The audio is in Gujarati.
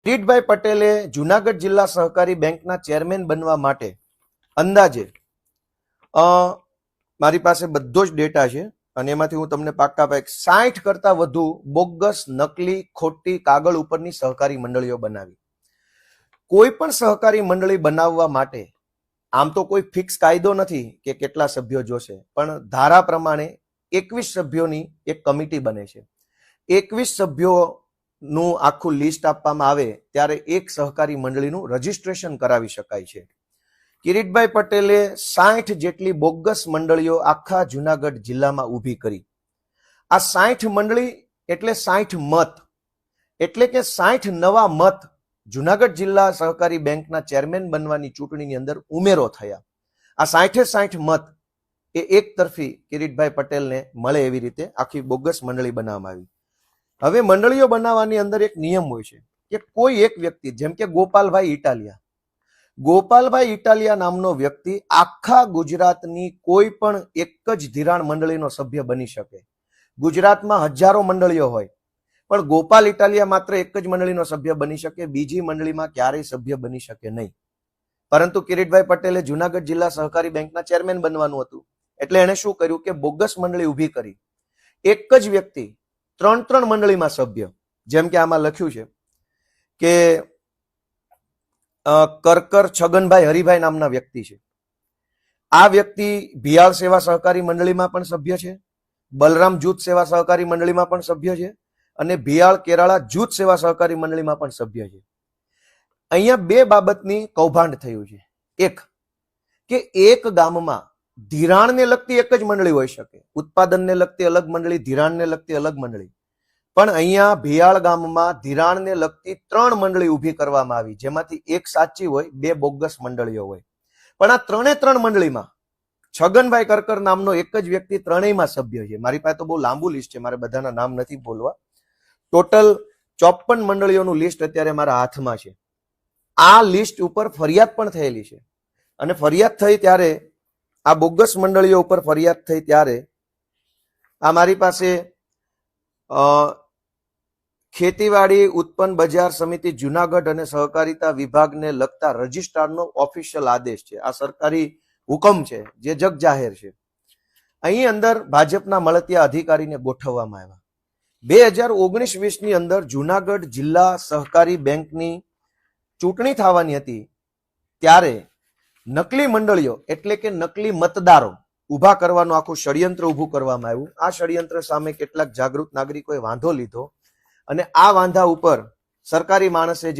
કિરીટભાઈ પટેલે જુનાગઢ જિલ્લા સહકારી બેંકના ચેરમેન બનવા માટે અંદાજે મારી પાસે બધો જ ડેટા છે અને એમાંથી હું તમને પાક્કા 60 કરતા વધુ બોગસ, નકલી, ખોટી કાગળ ઉપરની સહકારી મંડળીઓ બનાવી. કોઈ પણ સહકારી મંડળી બનાવવા માટે આમ તો કોઈ ફિક્સ કાયદો નથી કે કેટલા સભ્યો જોશે, પણ ધારા પ્રમાણે 21 સભ્યોની એક કમિટી બને છે. 21 સભ્યોનું આખું લિસ્ટ આપવામાં આવે ત્યારે એક સહકારી મંડળીનું રજીસ્ટ્રેશન કરાવી શકાય છે. કિરીટભાઈ પટેલે 60 જેટલી બોગસ મંડળીઓ આખા જુનાગઢ જિલ્લામાં ઊભી કરી. આ 60 મંડળી એટલે 60 મત, એટલે કે 60 નવા મત જુનાગઢ જિલ્લા સહકારી બેંકના ચેરમેન બનવાની ચૂંટણીની અંદર ઉમેરો થયા. આ 60 મત એ એક તરફી કિરીટભાઈ પટેલને મળે એવી રીતે આખી બોગસ મંડળી બનાવવામાં આવી. હવે મંડળીઓ બનાવવાની અંદર એક નિયમ હોય છે કે કોઈ એક વ્યક્તિ, જેમ કે ગોપાલભાઈ ઇટાલિયા નામનો વ્યક્તિ આખા ગુજરાતની કોઈ પણ એક જ ધિરાણ મંડળીનો સભ્ય બની શકે. ગુજરાતમાં હજારો મંડળીઓ હોય, પણ ગોપાલ ઇટાલિયા માત્ર એક જ મંડળીનો સભ્ય બની શકે, બીજી મંડળીમાં ક્યારેય સભ્ય બની શકે નહીં. પરંતુ કિરીટભાઈ પટેલે જુનાગઢ જિલ્લા સહકારી બેંકના ચેરમેન બનવાનું હતું, એટલે એણે શું કર્યું કે બોગસ મંડળી ઊભી કરી. એક જ વ્યક્તિ 3 મંડળીમાં સભ્ય, જેમ કે આમાં લખ્યું છે કે કરકર છગનભાઈ હરિભાઈ નામના વ્યક્તિ છે. આ વ્યક્તિ ભિયાળ સેવા સહકારી મંડળીમાં પણ સભ્ય છે, બલરામ જૂથ સેવા સહકારી મંડળીમાં પણ સભ્ય છે અને ભિયાળ કેરાળા જૂથ સેવા સહકારી મંડળીમાં પણ સભ્ય છે. અહીંયા બે બાબતની કૌભાંડ થયું છે. એક કે એક ગામમાં ધિરાણને લગતી એક જ મંડળી હોઈ શકે, ઉત્પાદનને લગતી અલગ મંડળી, ધિરાણને લગતી અલગ મંડળી, પણ અહીંયા ભિયાળ ગામમાં ધિરાણને લગતી 3 મંડળી ઊભી કરવામાં આવી, જેમાંથી એક સાચી હોય, 2 બોગસ મંડળીઓ હોય. પણ આ 3 મંડળીમાં છગનભાઈ કરકર નામનો એક જ વ્યક્તિ ત્રણેયમાં સભ્ય છે. મારી પાસે તો બહુ લાંબુ લિસ્ટ છે, મારે બધાના નામ નથી બોલવા. ટોટલ 54 મંડળીઓનું લિસ્ટ અત્યારે મારા હાથમાં છે. આ લિસ્ટ ઉપર ફરિયાદ પણ થયેલી છે અને ફરિયાદ થઈ ત્યારે, આ બોગસ મંડળીઓ ઉપર ફરિયાદ થઈ ત્યારે આ મારી પાસે ખેતીવાડી ઉત્પન્ન બજાર સમિતિ જુનાગઢ અને સહકારિતા વિભાગને લગતા રજિસ્ટ્રારનો ઓફિશિયલ આદેશ છે. આ સરકારી હુકમ છે જે જગ જાહેર છે. અહીં અંદર ભાજપના મળતિયા અધિકારીને ગોઠવવામાં આવ્યા. 2019-20 ની અંદર જુનાગઢ જિલ્લા સહકારી બેંકની ચૂંટણી થવાની હતી ત્યારે નકલી મંડળીઓ એટલે કે નકલી મતદારો ઊભા કરવાનું આખું ષડયંત્ર ઊભું કરવામાં આવ્યું. આ ષડયંત્ર સામે કેટલાક જાગૃત નાગરિકોએ વાંધો લીધો અને આ વાંધા ઉપર સરકારી માણસે